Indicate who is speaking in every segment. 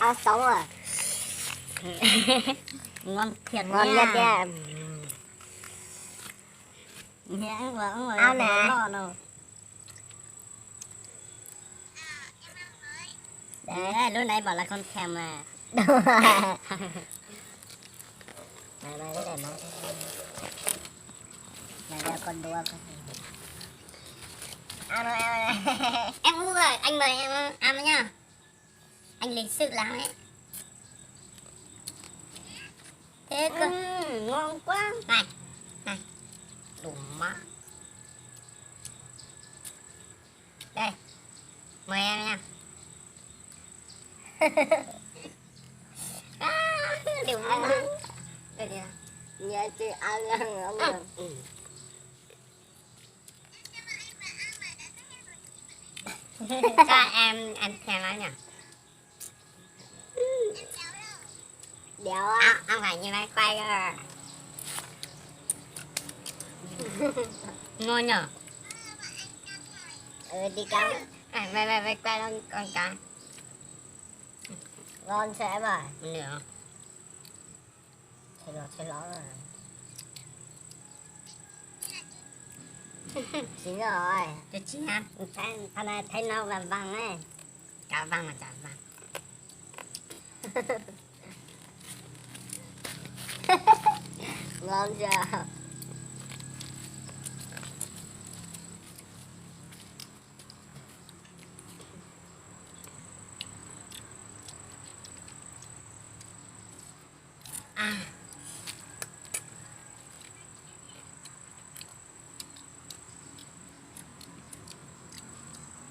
Speaker 1: cá sống à.
Speaker 2: Ngon thiệt
Speaker 1: Ngon nhất nha.
Speaker 2: Nhãn vẫn
Speaker 1: Ao nè.
Speaker 2: Đấy, lúc nãy bảo là con thèm mà.
Speaker 1: Đúng rồi. Mày cái này mày đeo con đua con. Ăn rồi, ăn rồi.
Speaker 2: Em uống rồi, anh mời em ăn nhá. Anh lịch sự lắm ấy. Thế cơ.
Speaker 1: Ngon quá.
Speaker 2: Này, này. Đủ má. Đây, mời em nha. Đủ má. Đây đi.
Speaker 1: Nhớ chứ ăn không được.
Speaker 2: Cho em thèm lắm nhỉ.
Speaker 1: Đéo á.
Speaker 2: Không phải như này quay cơ. Ngon nhở.
Speaker 1: Đi cắn.
Speaker 2: Về quay con cá.
Speaker 1: Ngon sẽ mà.
Speaker 2: Được.
Speaker 1: Thế nó rồi. Chín rồi.
Speaker 2: Cho chị ha. Thằng này thấy nó là vàng ấy. Chả vàng mà chả vàng.
Speaker 1: Ngon chưa?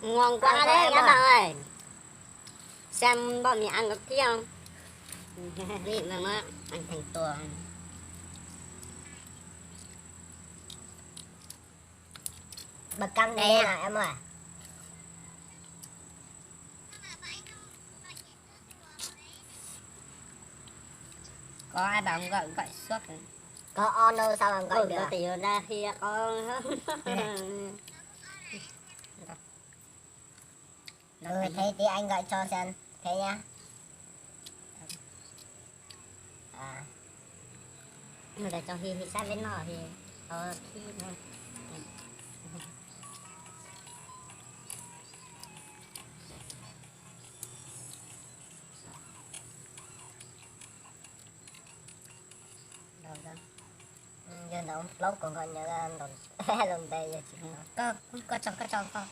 Speaker 2: Ngon quá đấy các bạn ơi. Xem bọn mình ăn có kia không? Đi mà nó ăn thành tua.
Speaker 1: Bật căng đây là em ơi.
Speaker 2: Có ai bảo gọi suốt rồi.
Speaker 1: Có honor sao mà gọi được?
Speaker 2: Có tỷ ra khi có
Speaker 1: Thế tí anh gọi cho xem. Thế nhá.
Speaker 2: mà để cho Hi sát với nó thì khi nó
Speaker 1: Đâu ra? Giờ nó lâu còn gọi nhớ là lần đây giờ chỉ
Speaker 2: có cho con.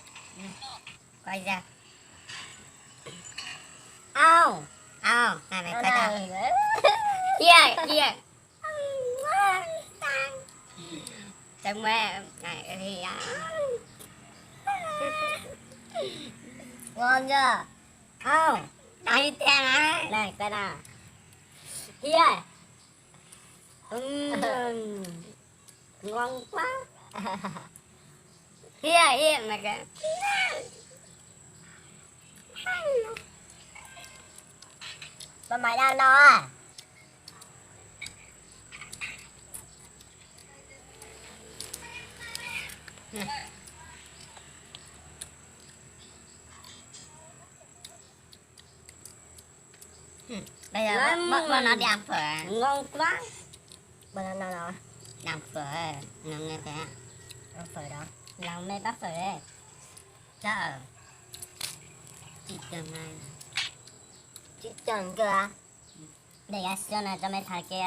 Speaker 2: Quay ra. Này mày quay tao. Kia. Chẳng mẹ này thì
Speaker 1: ngon chưa?
Speaker 2: Đây tiền á.
Speaker 1: Này cái nào?
Speaker 2: Kia. Ngon quá. Kia mày cái.
Speaker 1: Mà mày đang đâu à?
Speaker 2: Bây giờ bọn nó đi ăn phở.
Speaker 1: Ngon quá. Bên nào rồi?
Speaker 2: Làm phở. Nó nghe thế.
Speaker 1: Ăn phở đó.
Speaker 2: Lòng mê bác phở ấy. Chợ. Chị tưởng này.
Speaker 1: Chị chọn kìa.
Speaker 2: Để cho này cho mấy thằng kia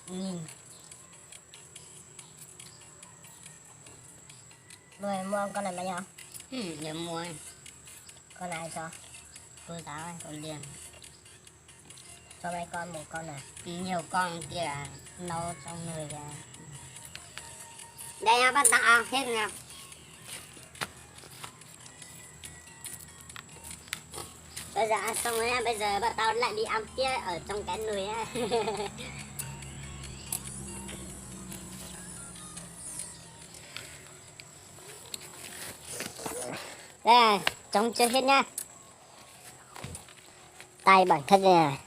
Speaker 2: nhìn.
Speaker 1: Rồi mua con này bao nhiêu?
Speaker 2: Để mua.
Speaker 1: Con này cho.
Speaker 2: Cô giáo ấy, con liền.
Speaker 1: Cho mấy con một con này.
Speaker 2: Nhiều con kia nấu trong người kìa. Đây nha, bắt đầu ăn hết nha. Bây giờ ăn xong rồi nha, bây giờ bọn tao lại đi ăn tiếp ở trong cái nồi á. Đây này, trống chưa hết nha.
Speaker 1: Tay bẩn thật này.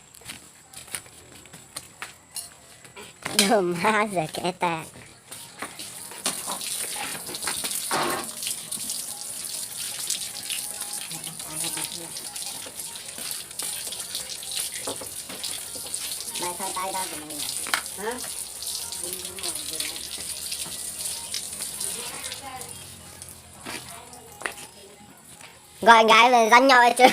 Speaker 1: Đùm ha giờ cái ta. cái tay ra của mình.
Speaker 2: Hả?
Speaker 1: Gọi gái về danh nhau chưa?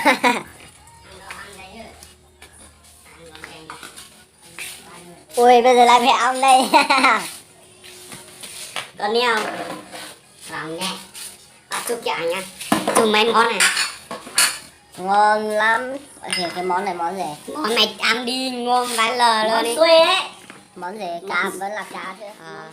Speaker 1: Ui bây giờ lại phải ăn đây.
Speaker 2: Con đi không? Làm nghe. Bắt chúc cho anh nha. Chúc mấy món này.
Speaker 1: Ngon lắm. Thì cái món này món gì?
Speaker 2: Món này ăn đi ngon vãi lờ luôn
Speaker 1: Món
Speaker 2: đi.
Speaker 1: xuê đấy. Món gì? Cá với là cá chứ.
Speaker 2: À.